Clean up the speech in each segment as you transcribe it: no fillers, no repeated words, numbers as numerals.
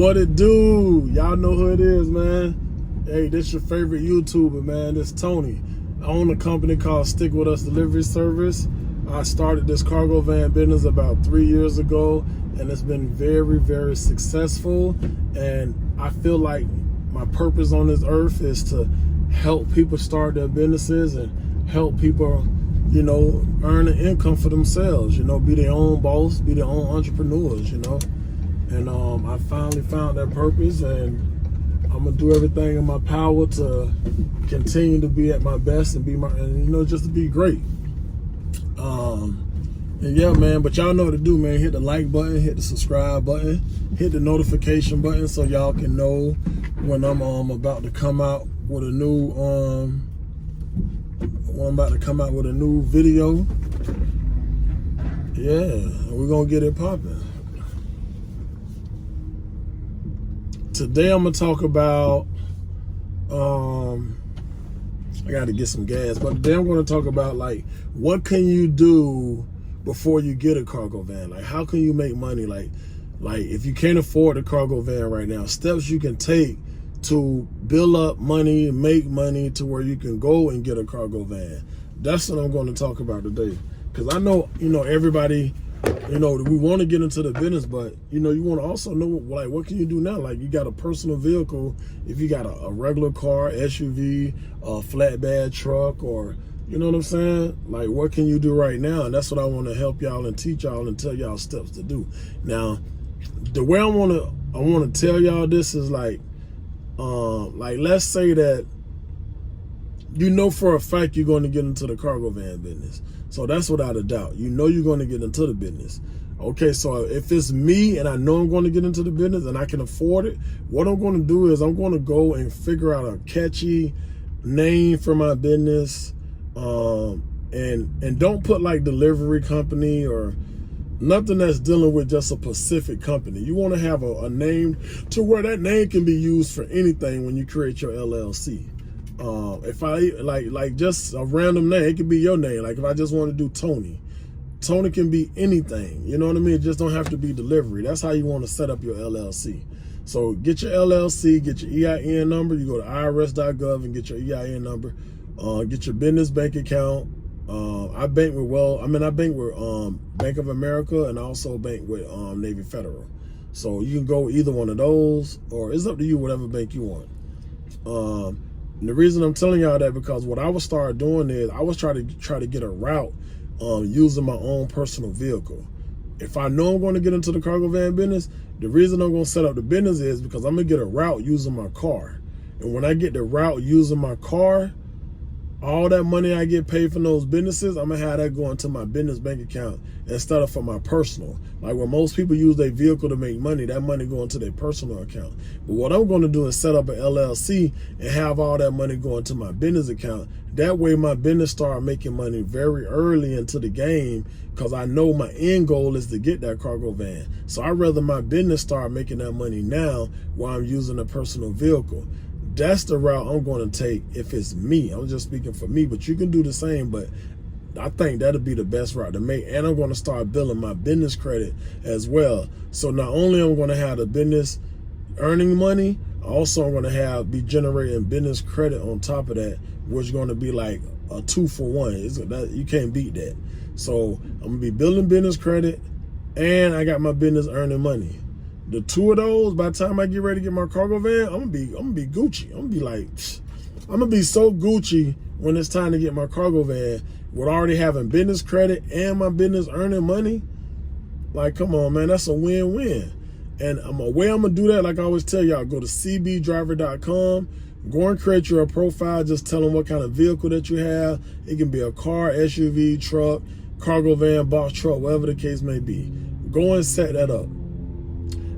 What it do? Y'all know who it is, man. Hey, this your favorite YouTuber, man. This Tony. I own a company called Stick With Us Delivery Service. I started this cargo van business about 3 years ago, and it's been very, very successful. And I feel like my purpose on this earth is to help people start their businesses and help people, you know, earn an income for themselves, you know, be their own boss, be their own entrepreneurs, you know. And I finally found that purpose, and I'm gonna do everything in my power to continue to be at my best and you know, just to be great. And yeah, man, but y'all know what to do, man. Hit the like button, hit the subscribe button, hit the notification button so y'all can know when I'm about to come out with a new video. Yeah, we're gonna get it popping. Today I'm gonna talk about I gotta get some gas, but today I'm gonna talk about, like, what can you do before you get a cargo van? Like, how can you make money? Like if you can't afford a cargo van right now, steps you can take to build up money, make money to where you can go and get a cargo van. That's what I'm going to talk about today. Because I know, you know, everybody, you know, we want to get into the business, but, you know, you want to also know, like, what can you do now? Like, you got a personal vehicle, if you got a regular car, SUV, a flatbed truck, or, you know what I'm saying? Like, what can you do right now? And that's what I want to help y'all and teach y'all and tell y'all steps to do. Now, the way I want to tell y'all this is like let's say that you know for a fact you're going to get into the cargo van business. So that's without a doubt. You know you're going to get into the business. Okay, so if it's me and I know I'm going to get into the business and I can afford it, what I'm going to do is I'm going to go and figure out a catchy name for my business, and don't put like delivery company or nothing that's dealing with just a specific company. You want to have a name to where that name can be used for anything when you create your LLC. If I like just a random name, it could be your name. Like if I just want to do Tony can be anything. You know what I mean? It just don't have to be delivery. That's how you want to set up your LLC. So get your LLC, get your EIN number. You go to irs.gov and get your EIN number. Get your business bank account. I bank with Bank of America, and I also bank with Navy Federal. So you can go either one of those, or it's up to you, whatever bank you want. And the reason I'm telling y'all that, because what I would start doing is I was trying to get a route using my own personal vehicle. If I know I'm going to get into the cargo van business, the reason I'm going to set up the business is because I'm going to get a route using my car. And when I get the route using my car, all that money I get paid from those businesses, I'm gonna have that going to my business bank account instead of for my personal. Like when most people use their vehicle to make money, that money going to their personal account. But what I'm gonna do is set up an LLC and have all that money going to my business account. That way my business start making money very early into the game, because I know my end goal is to get that cargo van. So I'd rather my business start making that money now while I'm using a personal vehicle. That's the route I'm going to take if it's me. I'm just speaking for me, but you can do the same. But I think that'll be the best route to make. And I'm going to start building my business credit as well. So not only I'm going to have the business earning money, also I'm going to be generating business credit on top of that, which is going to be like a 2-for-1. You can't beat that. So I'm going to be building business credit, and I got my business earning money. The two of those, by the time I get ready to get my cargo van, I'm gonna be Gucci. I'm gonna be so Gucci when it's time to get my cargo van, with already having business credit and my business earning money. Like, come on, man, that's a win-win. And the way I'm gonna do that, like I always tell y'all, go to cbdriver.com, go and create your profile. Just tell them what kind of vehicle that you have. It can be a car, SUV, truck, cargo van, box truck, whatever the case may be. Go and set that up.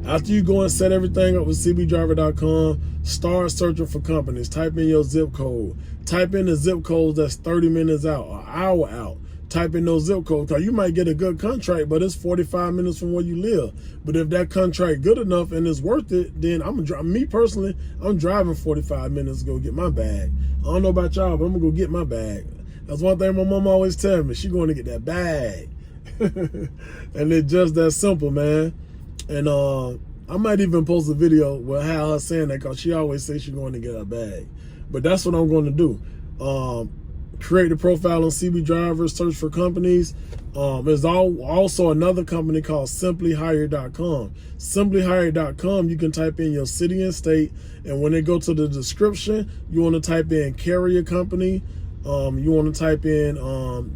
After you go and set everything up with cbdriver.com, start searching for companies. Type in your zip code. Type in the zip codes that's 30 minutes out, an hour out. Type in those zip codes, because you might get a good contract, but it's 45 minutes from where you live. But if that contract good enough and it's worth it, then I'm driving 45 minutes to go get my bag. I don't know about y'all, but I'm gonna go get my bag. That's one thing my mom always tells me. She going to get that bag. And it's just that simple, man. And I might even post a video with how her saying that, because she always says she's going to get her bag. But that's what I'm going to do. Create a profile on CB Drivers, search for companies. There's also another company called simplyhire.com. Simplyhire.com, you can type in your city and state, and when they go to the description, you want to type in carrier company. You want to type in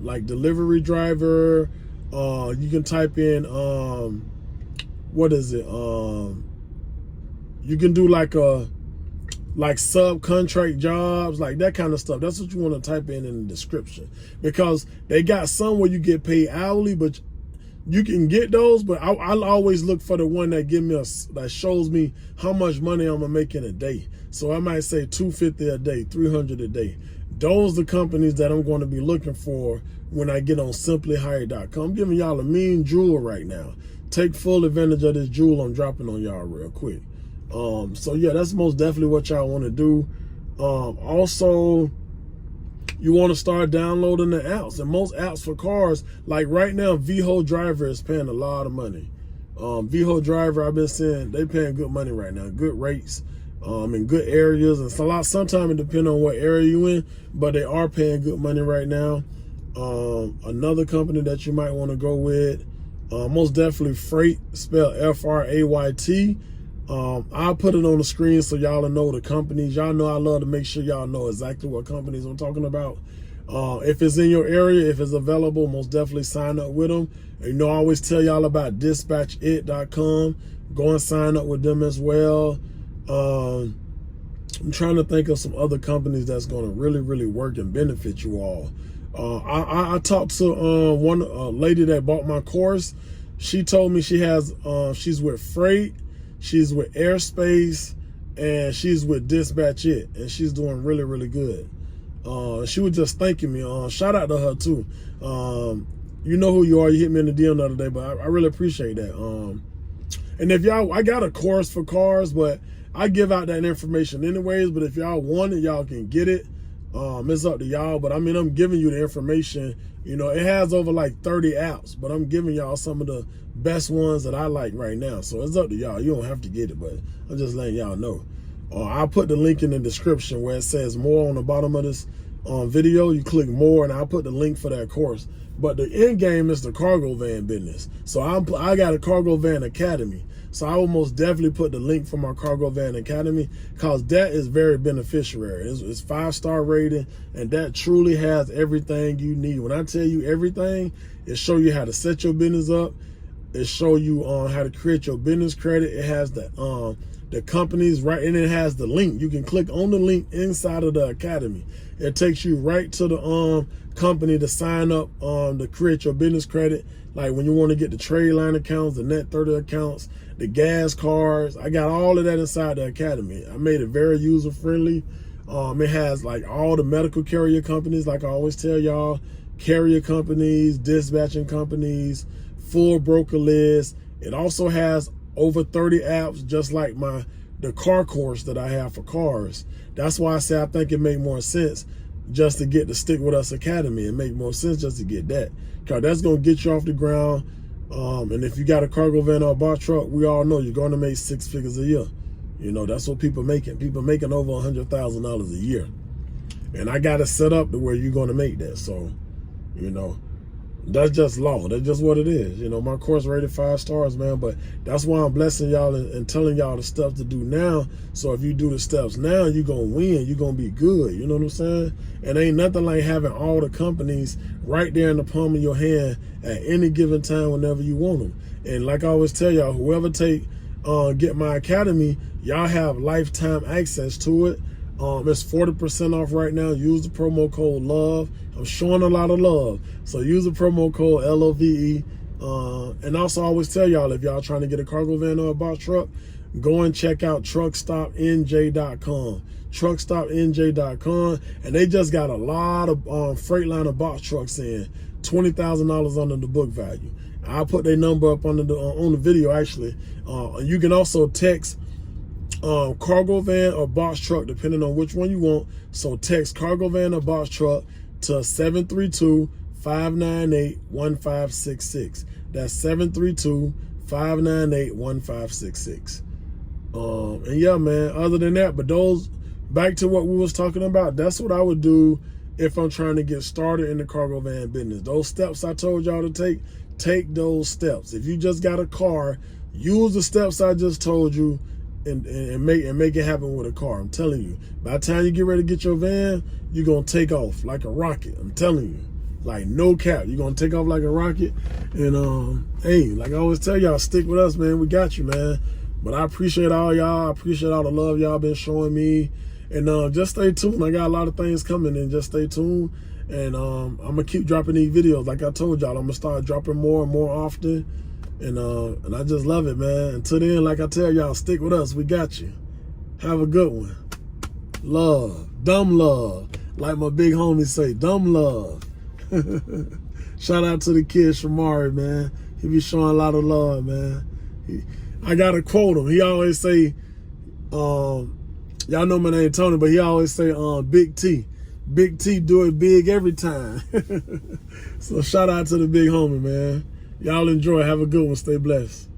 like delivery driver. You can type in what is it? You can do like subcontract jobs, like that kind of stuff. That's what you want to type in the description, because they got some where you get paid hourly, but you can get those. But I'll always look for the one that that shows me how much money I'm gonna make in a day. So I might say $250 a day, $300 a day. Those are the companies that I'm going to be looking for when I get on simplyhire.com. I'm giving y'all a mean jewel right now. Take full advantage of this jewel I'm dropping on y'all real quick. So yeah, that's most definitely what y'all want to do. Also, you want to start downloading the apps, and most apps for cars, like right now, VHO Driver is paying a lot of money. VHO Driver, I've been seeing they paying good money right now, good rates, in good areas, and sometimes it depends on what area you in, but they are paying good money right now. Another company that you might want to go with, most definitely Frayt, spelled Frayt. I'll put it on the screen so y'all will know the companies. Y'all know I love to make sure y'all know exactly what companies I'm talking about. If it's in your area, if it's available, most definitely sign up with them. And, you know, I always tell y'all about dispatchit.com. Go and sign up with them as well. I'm trying to think of some other companies that's going to really, really work and benefit you all. I talked to one lady that bought my course. She told me she has she's with Frayt, she's with Airspace, and she's with Dispatch-It, and she's doing really, really good. She was just thanking me. Shout out to her too. You know who you are. You hit me in the DM the other day, but I really appreciate that. And if y'all, I got a course for cars, but I give out that information anyways. But if y'all want it, y'all can get it. It's up to y'all. But I mean, I'm giving you the information. You know, it has over like 30 apps, but I'm giving y'all some of the best ones that I like right now. So it's up to y'all. You don't have to get it, but I'm just letting y'all know. I'll put the link in the description where it says more on the bottom of this video. You click more, and I'll put the link for that course. But the end game is the cargo van business. So I got a Cargo Van Academy. So I will most definitely put the link for my Cargo Van Academy, because that is very beneficiary. It's 5-star rating, and that truly has everything you need. When I tell you everything, it show you how to set your business up. It show you how to create your business credit. It has the companies, right, and it has the link. You can click on the link inside of the academy. It takes you right to the company to sign up to create your business credit. Like when you want to get the trade line accounts, the net 30 accounts, the gas cards. I got all of that inside the academy. I made it very user friendly. It has like all the medical carrier companies, like I always tell y'all, carrier companies, dispatching companies, full broker list. It also has over 30 apps, just like the car course that I have for cars. That's why I say I think it make more sense just to get the Stick With Us Academy. It make more sense just to get that, because that's gonna get you off the ground. And if you got a cargo van or a box truck, we all know you're gonna make 6 figures a year. You know, that's what people making. People making over $100,000 a year. And I got it set up to where you're gonna make that. So, you know, that's just law. That's just what it is. You know, my course rated 5 stars, man. But that's why I'm blessing y'all and telling y'all the stuff to do now. So if you do the steps now, you're going to win. You're going to be good. You know what I'm saying? And ain't nothing like having all the companies right there in the palm of your hand at any given time whenever you want them. And like I always tell y'all, whoever get my academy, y'all have lifetime access to it. It's 40% off right now. Use the promo code LOVE. I'm showing a lot of love. So use the promo code LOVE. And also I always tell y'all, if y'all trying to get a cargo van or a box truck, go and check out truckstopnj.com. Truckstopnj.com. And they just got a lot of Freightliner box trucks in. $20,000 under the book value. I'll put their number up on the video actually. You can also text cargo van or box truck depending on which one you want. So text cargo van or box truck to 732-598-1566. That's 732-598-1566. And yeah, man, other than that, but those, back to what we was talking about, that's what I would do if I'm trying to get started in the cargo van business. Those steps I told y'all to take those steps. If you just got a car, use the steps I just told you and make it happen with a car. I'm telling you, by the time you get ready to get your van, you're going to take off like a rocket. I'm telling you, like no cap. You're going to take off like a rocket. And hey, like I always tell y'all, stick with us, man. We got you, man. But I appreciate all y'all. I appreciate all the love y'all been showing me. And just stay tuned. I got a lot of things coming, and just stay tuned. And I'm going to keep dropping these videos. Like I told y'all, I'm going to start dropping more and more often. And I just love it, man. Until then, like I tell y'all, stick with us. We got you. Have a good one. Love. Dumb love. Like my big homie say, dumb love. Shout out to the kid, Shamari, man. He be showing a lot of love, man. I got to quote him. He always say, y'all know my name Tony, but he always say, Big T. Big T do it big every time. So shout out to the big homie, man. Y'all enjoy. Have a good one. Stay blessed.